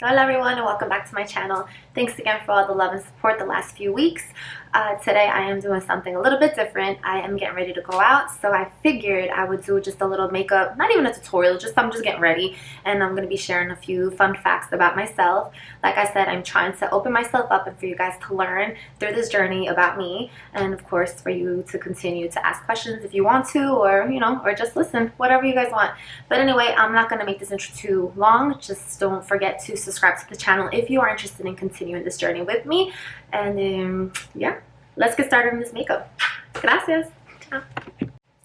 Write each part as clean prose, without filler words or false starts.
Hello everyone and welcome back to my channel. Thanks again for all the love and support the last few weeks. Today I am doing something a little bit different. I am getting ready to go out, so I figured I would do just a little makeup, not even a tutorial, I'm just getting ready, and I'm going to be sharing a few fun facts about myself. Like I said, I'm trying to open myself up and for you guys to learn through this journey about me, and of course for you to continue to ask questions if you want to, or or just listen, whatever you guys want. But anyway, I'm not going to make this intro too long. Just don't forget to subscribe to the channel if you are interested in continuing this journey with me. And yeah, let's get started on this makeup. Gracias.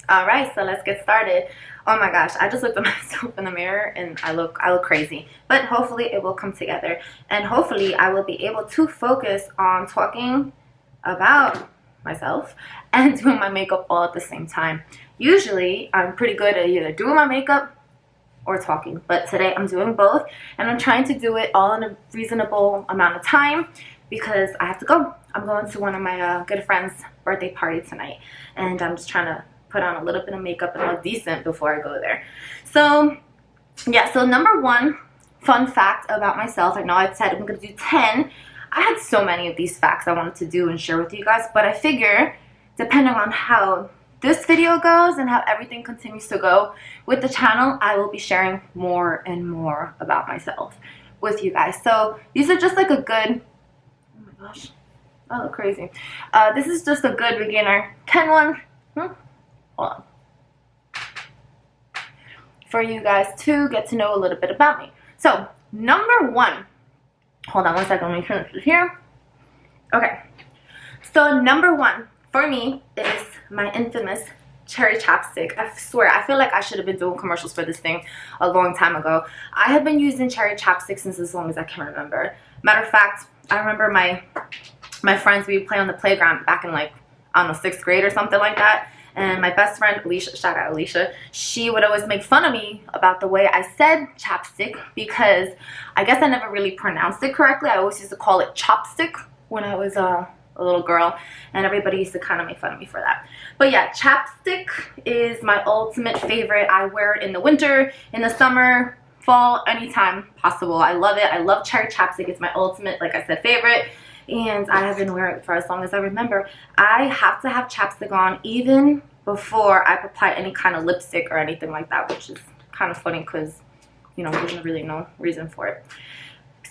Alright, so let's get started. Oh my gosh, I just looked at myself in the mirror and I look crazy, but hopefully it will come together, and hopefully I will be able to focus on talking about myself and doing my makeup all at the same time. Usually I'm pretty good at either doing my makeup or talking, but today I'm doing both, and I'm trying to do it all in a reasonable amount of time because I have to go. I'm going to one of my good friends' birthday party tonight, and I'm just trying to put on a little bit of makeup and look decent before I go there. So yeah, so number one fun fact about myself. I know I said I'm going to do 10. I had so many of these facts I wanted to do and share with you guys, but I figure depending on how this video goes and how everything continues to go with the channel, I will be sharing more and more about myself with you guys. So these are just like a good, oh my gosh, I look crazy. This is just a good beginner 10 one. Hold on. For you guys to get to know a little bit about me. So number one, hold on one second, let me finish this here. Okay, so number one for me is my infamous cherry chapstick. I swear, I feel like I should have been doing commercials for this thing a long time ago. I have been using cherry chapstick since as long as I can remember. Matter of fact, I remember my friends, we would play on the playground back in, like, I don't know, 6th grade or something like that. And my best friend, Alicia, shout out Alicia, she would always make fun of me about the way I said chapstick because I guess I never really pronounced it correctly. I always used to call it chopstick when I was a little girl, and everybody used to kind of make fun of me for that. But yeah, chapstick is my ultimate favorite. I wear it in the winter, in the summer, fall, anytime possible. I love it. I love cherry chapstick. It's my ultimate, like I said, favorite, and I have been wearing it for as long as I remember. I have to have chapstick on even before I apply any kind of lipstick or anything like that, which is kind of funny because, there's really no reason for it.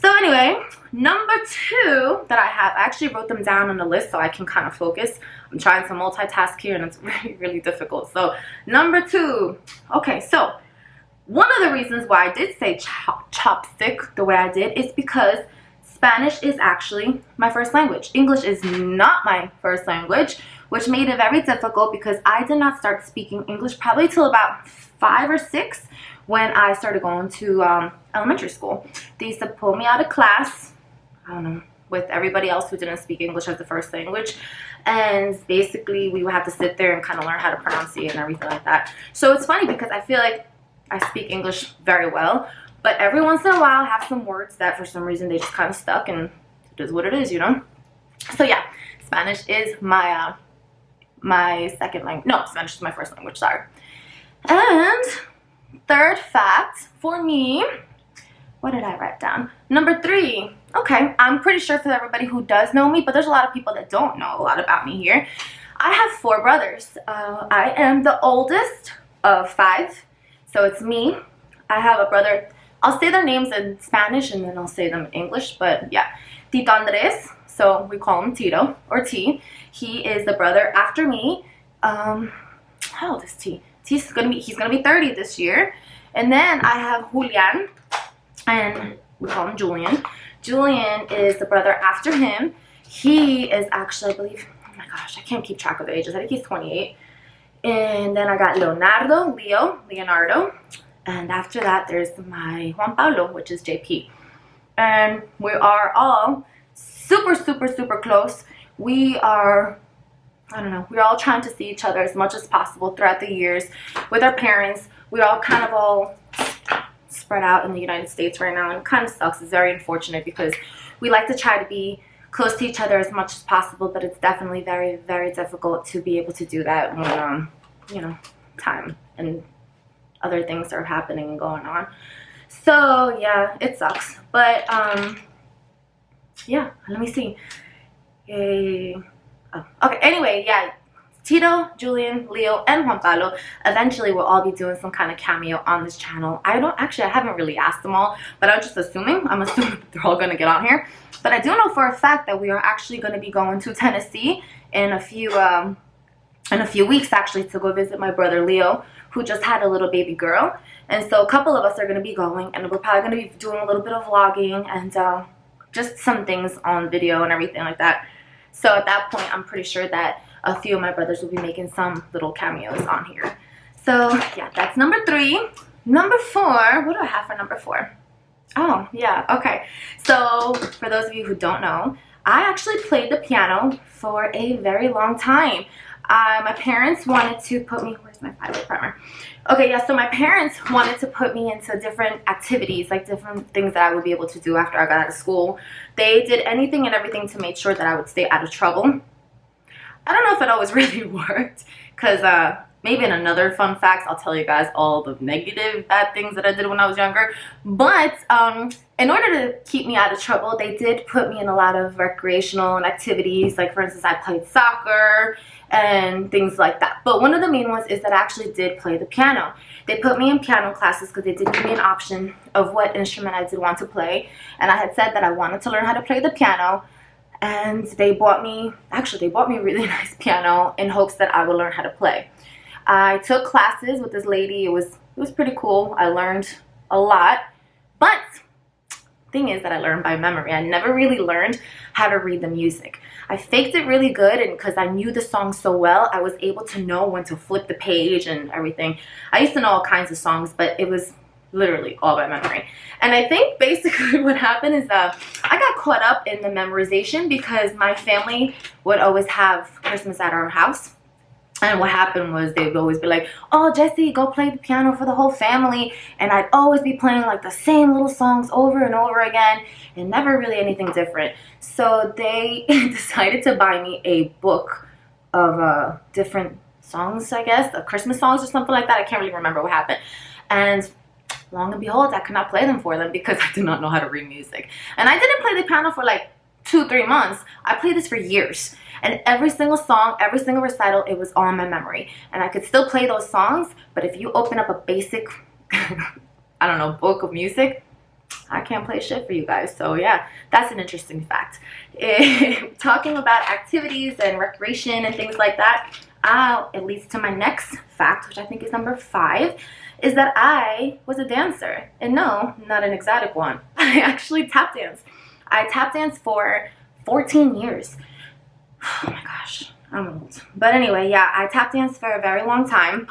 So anyway, number two that I have, I actually wrote them down on the list so I can kind of focus. I'm trying to multitask here and it's really, really difficult. So number two, okay, so one of the reasons why I did say chopstick the way I did is because Spanish is actually my first language. English is not my first language, which made it very difficult because I did not start speaking English probably till about 5 or 6 when I started going to elementary school. They used to pull me out of class, I don't know, with everybody else who didn't speak English as the first language, and basically we would have to sit there and kind of learn how to pronounce it and everything like that. So it's funny because I feel like I speak English very well, but every once in a while I have some words that for some reason they just kind of stuck, and it is what it is, So yeah, Spanish is my my second language. No, Spanish is my first language, sorry. And third fact for me, what did I write down? Number 3. Okay, I'm pretty sure for everybody who does know me, but there's a lot of people that don't know a lot about me here. I have 4 brothers. I am the oldest of 5, so it's me. I have a brother. I'll say their names in Spanish and then I'll say them in English, but yeah. Tito Andres, so we call him Tito, or T. He is the brother after me. How old is T? He's gonna be 30 this year. And then I have Julian, and we call him Julian. Julian is the brother after him. He is actually, I believe, oh my gosh, I can't keep track of the ages. I think he's 28. And then I got Leonardo. And after that, there's my Juan Pablo, which is JP. And we are all super, super, super close. We are, I don't know, we're all trying to see each other as much as possible throughout the years with our parents. We're all kind of all spread out in the United States right now, and it kind of sucks. It's very unfortunate because we like to try to be close to each other as much as possible, but it's definitely very, very difficult to be able to do that when, time and other things are happening and going on. So yeah, it sucks. But yeah, let me see. Yay. Oh, okay, anyway, yeah. Tito, Julian, Leo, and Juan Pablo eventually will all be doing some kind of cameo on this channel. I haven't really asked them all, but I'm just assuming. I'm assuming they're all going to get on here. But I do know for a fact that we are actually going to be going to Tennessee in a few weeks, actually, to go visit my brother Leo, who just had a little baby girl. And so a couple of us are going to be going, and we're probably going to be doing a little bit of vlogging and just some things on video and everything like that. So at that point, I'm pretty sure that a few of my brothers will be making some little cameos on here. So yeah, that's number 3. Number 4, what do I have for number 4? Oh yeah, okay. So for those of you who don't know, I actually played the piano for a very long time. My parents wanted to put me, where's my 5-way primer? Okay, yeah, so my parents wanted to put me into different activities, like different things that I would be able to do after I got out of school. They did anything and everything to make sure that I would stay out of trouble. I don't know if it always really worked, because maybe in another fun fact, I'll tell you guys all the negative, bad things that I did when I was younger. But in order to keep me out of trouble, they did put me in a lot of recreational and activities. Like, for instance, I played soccer and things like that. But one of the main ones is that I actually did play the piano. They put me in piano classes because they did give me an option of what instrument I did want to play. And I had said that I wanted to learn how to play the piano. And they bought me a really nice piano in hopes that I would learn how to play. I took classes with this lady. It was pretty cool. I learned a lot. But the thing is that I learned by memory. I never really learned how to read the music. I faked it really good, and because I knew the song so well, I was able to know when to flip the page and everything. I used to know all kinds of songs, but it was literally all by memory. And I think basically what happened is I got caught up in the memorization because my family would always have Christmas at our house. And what happened was they would always be like, oh, Jessie, go play the piano for the whole family. And I'd always be playing like the same little songs over and over again and never really anything different. So they decided to buy me a book of different songs, I guess, of Christmas songs or something like that. I can't really remember what happened. And long and behold, I could not play them for them because I did not know how to read music. And I didn't play the piano for like 2-3 months. I played this for years. And every single song, every single recital, it was all in my memory. And I could still play those songs, but if you open up a basic, I don't know, book of music, I can't play shit for you guys. So yeah, that's an interesting fact. Talking about activities and recreation and things like that, it leads to my next fact, which I think is number 5, is that I was a dancer. And no, not an exotic one. I actually tap danced. I tap danced for 14 years. Oh my gosh, I'm old. But anyway, yeah, I tap danced for a very long time.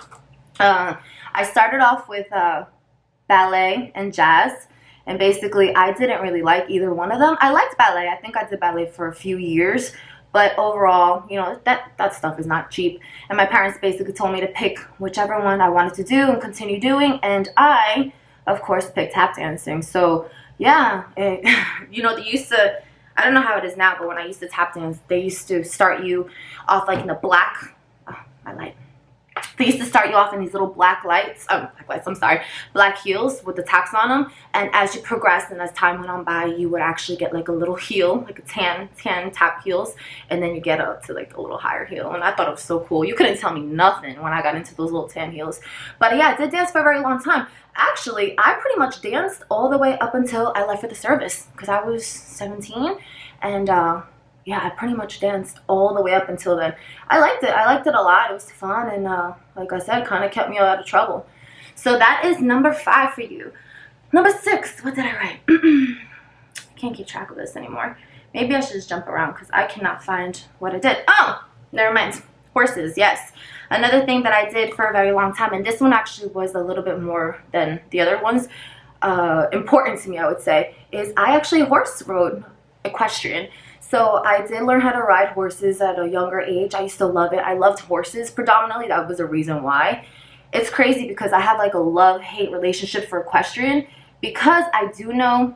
I started off with ballet and jazz. And basically, I didn't really like either one of them. I liked ballet. I think I did ballet for a few years. But overall, you know, that stuff is not cheap. And my parents basically told me to pick whichever one I wanted to do and continue doing. And I, of course, picked tap dancing. So, yeah, you know, they used to, I don't know how it is now, but when I used to tap dance, they used to start you off like in the black, they used to start you off in these little black heels with the taps on them. And as you progressed and as time went on by, you would actually get like a little heel, like a tan tap heels. And then you get up to like a little higher heel. And I thought it was so cool. You couldn't tell me nothing when I got into those little tan heels. But yeah, I did dance for a very long time. Actually, I pretty much danced all the way up until I left for the service because I was 17. And yeah, I pretty much danced all the way up until then. I liked it. I liked it a lot. It was fun. And like I said, kind of kept me out of trouble. So that is number 5 for you. Number 6. What did I write? I can't keep track of this anymore. Maybe I should just jump around because I cannot find what I did. Oh, never mind. Horses, yes. Another thing that I did for a very long time, and this one actually was a little bit more than the other ones, important to me, I would say, is I actually horse rode equestrian. So I did learn how to ride horses at a younger age. I used to love it. I loved horses predominantly. That was the reason why. It's crazy because I have like a love-hate relationship for equestrian because I do know,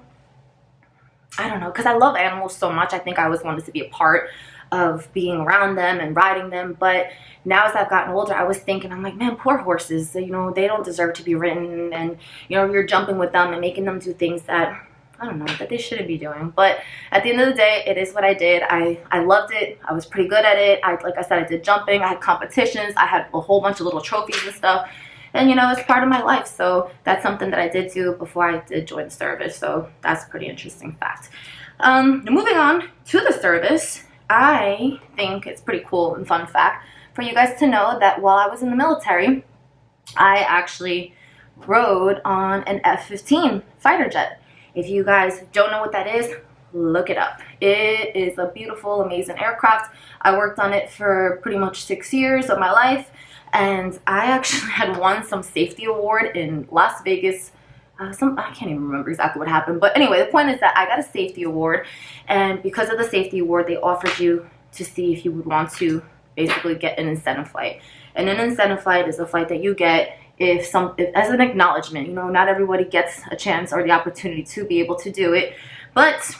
I don't know, because I love animals so much. I think I always wanted to be a part of being around them and riding them. But now as I've gotten older, I was thinking, I'm like, man, poor horses, you know, they don't deserve to be ridden. And, you know, you're jumping with them and making them do things that, I don't know, that they shouldn't be doing. But at the end of the day, it is what I did. I loved it. I was pretty good at it. Like I said, I did jumping. I had competitions. I had a whole bunch of little trophies and stuff. And, you know, it's part of my life. So that's something that I did do before I did join the service. So that's a pretty interesting fact. Moving on to the service, I think it's pretty cool and fun fact for you guys to know that while I was in the military, I actually rode on an F-15 fighter jet. If you guys don't know what that is, look it up. It is a beautiful, amazing aircraft. I worked on it for pretty much 6 years of my life, and I actually had won some safety award in Las Vegas. I can't even remember exactly what happened, but anyway, the point is that I got a safety award, and because of the safety award, they offered you to see if you would want to basically get an incentive flight. And an incentive flight is a flight that you get if as an acknowledgement. You know, not everybody gets a chance or the opportunity to be able to do it, but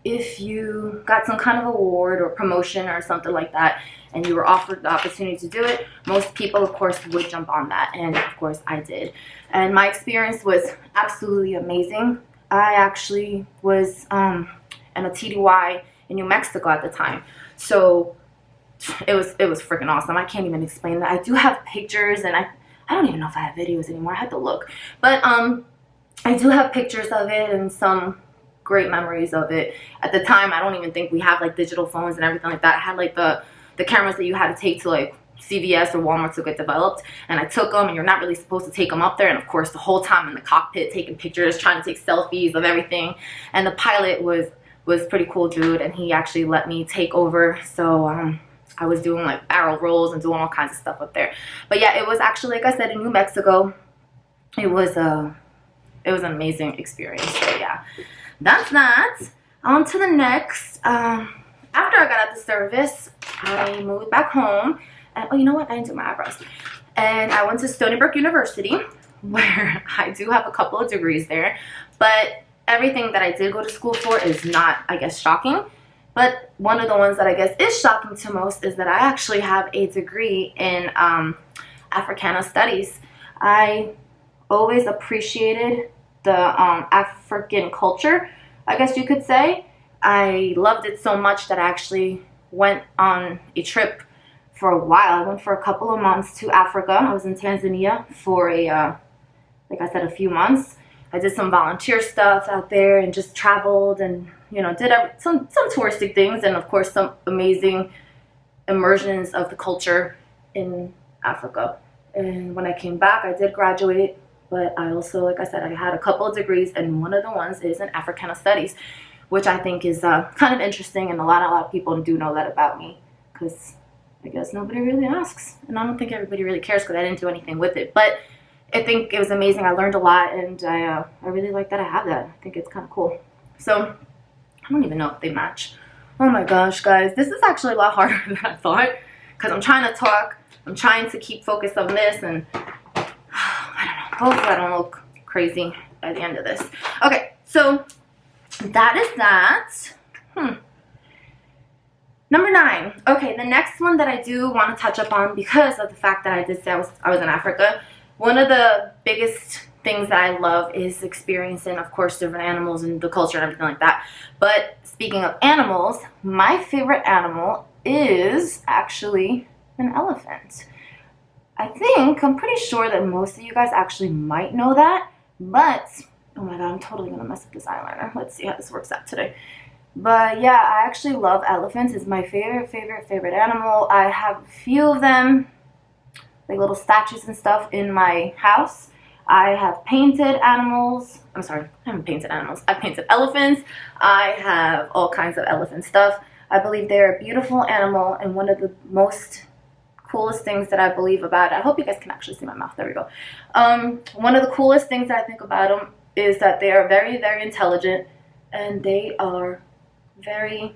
if you got some kind of award or promotion or something like that and you were offered the opportunity to do it, most people of course would jump on that, and of course I did. And my experience was absolutely amazing. I actually was in a TDY in New Mexico at the time, so it was freaking awesome. I can't even explain that. I do have pictures, and I don't even know if I have videos anymore. I had to look, but I do have pictures of it and some great memories of it. At the time, I don't even think we have like digital phones and everything like that. I had like the cameras that you had to take to like CVS or Walmart to get developed, and I took them, and you're not really supposed to take them up there. And of course, the whole time in the cockpit taking pictures, trying to take selfies of everything. And the pilot was pretty cool dude, and he actually let me take over. So I was doing like barrel rolls and doing all kinds of stuff up there. But yeah, it was actually, like I said, in New Mexico. It was an amazing experience. So yeah, that's that. On to the next. After I got out the service, I moved back home. And, oh, you know what? I didn't do my eyebrows. And I went to Stony Brook University, where I do have a couple of degrees there. But everything that I did go to school for is not, I guess, shocking. But one of the ones that I guess is shocking to most is that I actually have a degree in Africana Studies. I always appreciated the African culture, I guess you could say. I loved it so much that I actually went on a trip for a while. I went for a couple of months to Africa. I was in Tanzania for like I said, a few months. I did some volunteer stuff out there and just traveled and, you know, did some touristic things, and of course some amazing immersions of the culture in Africa. And when I came back, I did graduate, but I also, like I said, I had a couple of degrees, and one of the ones is in Africana Studies, which I think is kind of interesting, and a lot of people do know that about me, because I guess nobody really asks, and I don't think everybody really cares because I didn't do anything with it. But I think it was amazing. I learned a lot, and I really like that I have that. I think it's kind of cool. So I don't even know if they match. Oh my gosh, guys, this is actually a lot harder than I thought, because I'm trying to talk. I'm trying to keep focus on this, and I don't know. Hopefully I don't look crazy by the end of this. Okay, so that is that. Number 9. Okay, the next one that I do want to touch up on, because of the fact that I did say I was in Africa. One of the biggest things that I love is experiencing, of course, different animals and the culture and everything like that. But speaking of animals, my favorite animal is actually an elephant. I'm pretty sure that most of you guys actually might know that, but oh my god, I'm totally gonna mess up this eyeliner. Let's see how this works out today. But yeah, I actually love elephants. It's my favorite animal. I have a few of them, like little statues and stuff, in my house. I have painted animals. I'm sorry, I haven't painted animals. I've painted elephants. I have all kinds of elephant stuff. I believe they're a beautiful animal, and one of the most coolest things that I believe about it, I hope you guys can actually see my mouth, there we go. One of the coolest things that I think about them is that they are very intelligent, and they are very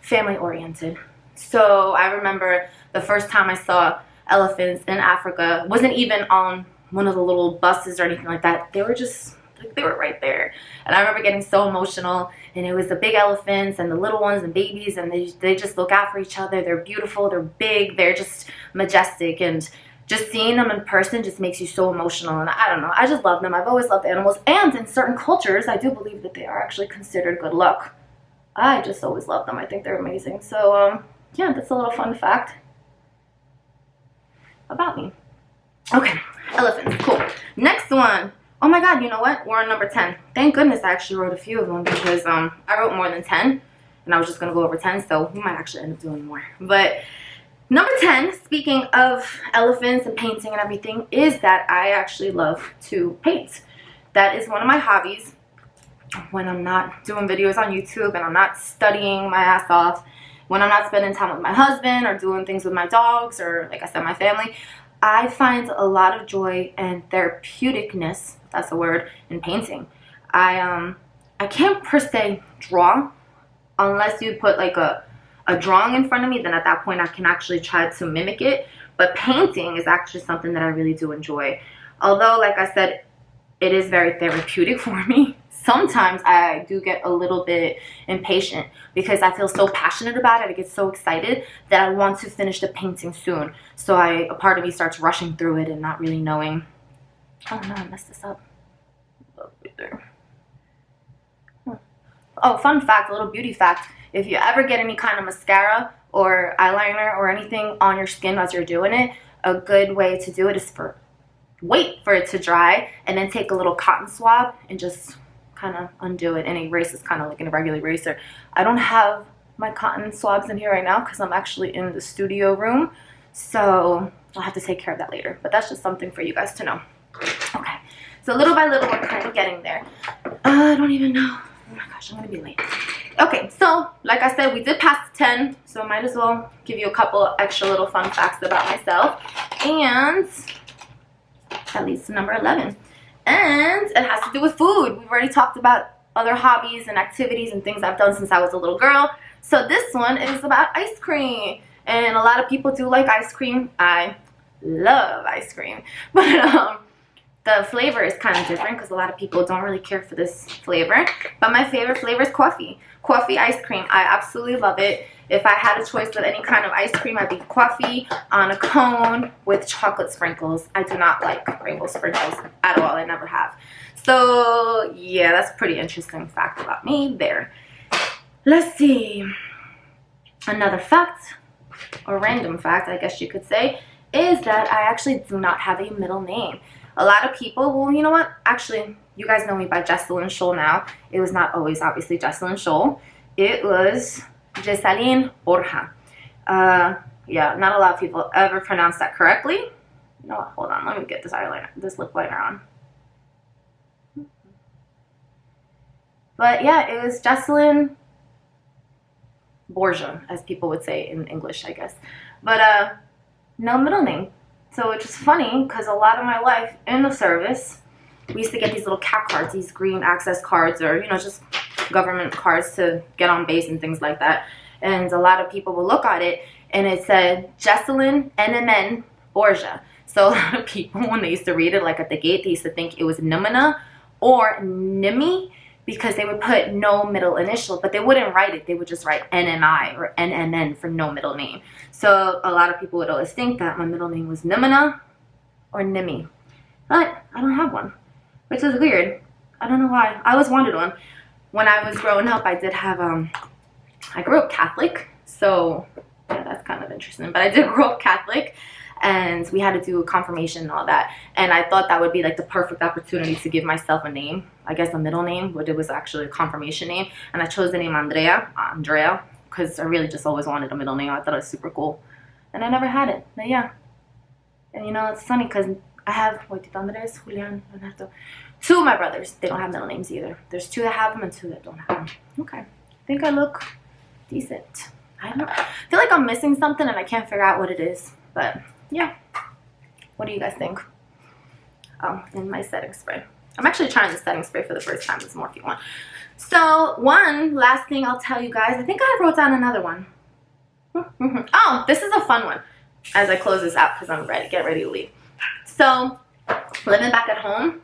family oriented. So I remember the first time I saw elephants in Africa, wasn't even on one of the little buses or anything like that. They were just Like, they were right there. And I remember getting so emotional, and it was the big elephants and the little ones and babies, and they just look out for each other. They're beautiful, they're big, they're just majestic, and just seeing them in person just makes you so emotional. And I don't know, I just love them. I've always loved animals, and in certain cultures I do believe that they are actually considered good luck. I just always love them. I think they're amazing. So yeah, that's a little fun fact about me. Okay, elephants, cool. Next one. Oh my god, you know what? We're on number 10. Thank goodness I actually wrote a few of them, because I wrote more than 10, and I was just going to go over 10, so we might actually end up doing more. But number 10, speaking of elephants and painting and everything, is that I actually love to paint. That is one of my hobbies. When I'm not doing videos on YouTube and I'm not studying my ass off, when I'm not spending time with my husband or doing things with my dogs or, like I said, my family, I find a lot of joy and therapeuticness, if that's a word, in painting. I can't per se draw unless you put like a drawing in front of me. Then at that point I can actually try to mimic it. But painting is actually something that I really do enjoy. Although, like I said, it is very therapeutic for me. Sometimes I do get a little bit impatient because I feel so passionate about it. I get so excited that I want to finish the painting soon. So a part of me starts rushing through it and not really knowing. Oh no, I messed this up. Oh, fun fact, a little beauty fact. If you ever get any kind of mascara or eyeliner or anything on your skin as you're doing it, a good way to do it is wait for it to dry and then take a little cotton swab and just kind of undo it and erase. It's kind of like in a regular eraser. I don't have my cotton swabs in here right now because I'm actually in the studio room, so I'll have to take care of that later. But that's just something for you guys to know. Okay, so little by little we're kind of getting there. I don't even know. Oh my gosh, I'm gonna be late. Okay, so like I said, we did pass 10, so I might as well give you a couple extra little fun facts about myself. And that leads to number 11. And it has to do with food. We've already talked about other hobbies and activities and things I've done since I was a little girl. So this one is about ice cream. And a lot of people do like ice cream. I love ice cream. But the flavor is kind of different because a lot of people don't really care for this flavor. But my favorite flavor is coffee. Coffee ice cream. I absolutely love it. If I had a choice with any kind of ice cream, I'd be coffee on a cone with chocolate sprinkles. I do not like rainbow sprinkles at all. I never have. So yeah, that's a pretty interesting fact about me there. Let's see. Another fact, or random fact, I guess you could say, is that I actually do not have a middle name. A lot of people, well, you know what? Actually, you guys know me by Jessalyn Scholl now. It was not always, obviously, Jessalyn Scholl. It was Jessalyn Borja. Yeah, not a lot of people ever pronounce that correctly. You know what? Hold on. Let me get this lip liner on. But yeah, it was Jessalyn Borja, as people would say in English, I guess. But no middle name. So it's just funny because a lot of my life in the service, we used to get these little CAC cards, these green access cards, or, you know, just government cards to get on base and things like that. And a lot of people will look at it and it said Jessalyn NMN Borja. So a lot of people, when they used to read it, like at the gate, they used to think it was Nimina or Nimi because they would put no middle initial, but they wouldn't write it. They would just write NMI or NMN for no middle name. So a lot of people would always think that my middle name was Nimina or Nimi. But I don't have one, which is weird. I don't know why. I always wanted one. When I was growing up, I did have, I grew up Catholic, so yeah, that's kind of interesting. But I did grow up Catholic, and we had to do a confirmation and all that. And I thought that would be like the perfect opportunity to give myself a name, I guess a middle name, but it was actually a confirmation name. And I chose the name Andrea, because I really just always wanted a middle name. I thought it was super cool. And I never had it, but yeah. And you know, it's funny because I have, Andres, Julian, Leonardo. 2 of my brothers, they don't have middle names either. There's 2 that have them and 2 that don't have them. Okay. I think I look decent. I don't know. I feel like I'm missing something and I can't figure out what it is. But yeah. What do you guys think? In my setting spray. I'm actually trying the setting spray for the first time this Morphe one. So one last thing I'll tell you guys. I think I wrote down another one. Oh, this is a fun one. As I close this out because I'm getting ready to leave. So living back at home,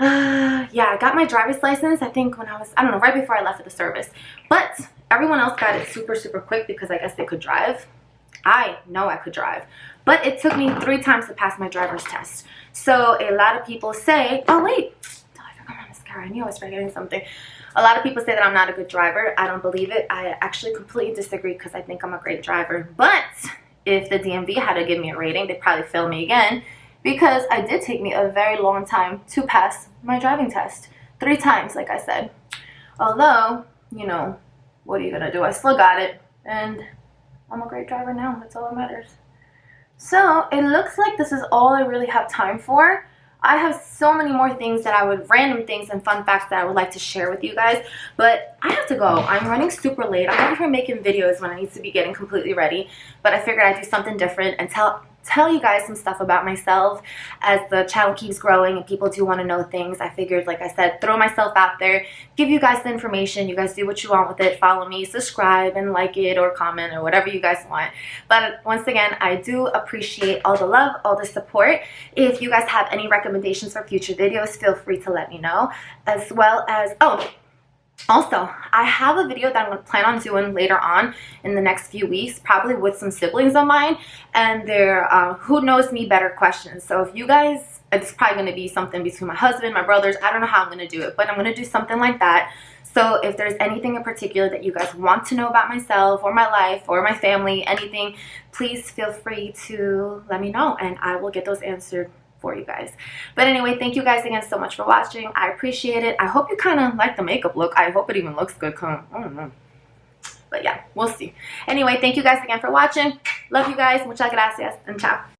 Yeah, I got my driver's license, I think when I don't know, right before I left for the service. But everyone else got it super, super quick because I guess they could drive. I know I could drive. But it took me 3 times to pass my driver's test. So a lot of people say, oh wait, oh, I forgot my mascara. I knew I was forgetting something. A lot of people say that I'm not a good driver. I don't believe it. I actually completely disagree because I think I'm a great driver. But if the DMV had to give me a rating, they'd probably fail me again because it did take me a very long time to pass my driving test. 3 times, like I said. Although, you know, what are you gonna do? I still got it, and I'm a great driver now. That's all that matters. So it looks like this is all I really have time for. I have so many more things that random things and fun facts that I would like to share with you guys, but I have to go. I'm running super late. I'm over here making videos when I need to be getting completely ready, but I figured I'd do something different and tell you guys some stuff about myself. As the channel keeps growing and people do want to know things, I figured, like I said, throw myself out there, give you guys the information. You guys do what you want with it. Follow me, subscribe, and like it or comment or whatever you guys want. But once again, I do appreciate all the love, all the support. If you guys have any recommendations for future videos, feel free to let me know. As well as, also, I have a video that I'm going to plan on doing later on in the next few weeks, probably with some siblings of mine, and they're who knows me better questions. So if you guys, it's probably going to be something between my husband, my brothers, I don't know how I'm going to do it, but I'm going to do something like that. So if there's anything in particular that you guys want to know about myself or my life or my family, anything, please feel free to let me know and I will get those answered for you guys. But anyway, thank you guys again so much for watching. I appreciate it. I hope you kind of like the makeup look. I hope it even looks good. I don't know. But yeah, we'll see. Anyway, thank you guys again for watching. Love you guys. Muchas gracias and ciao.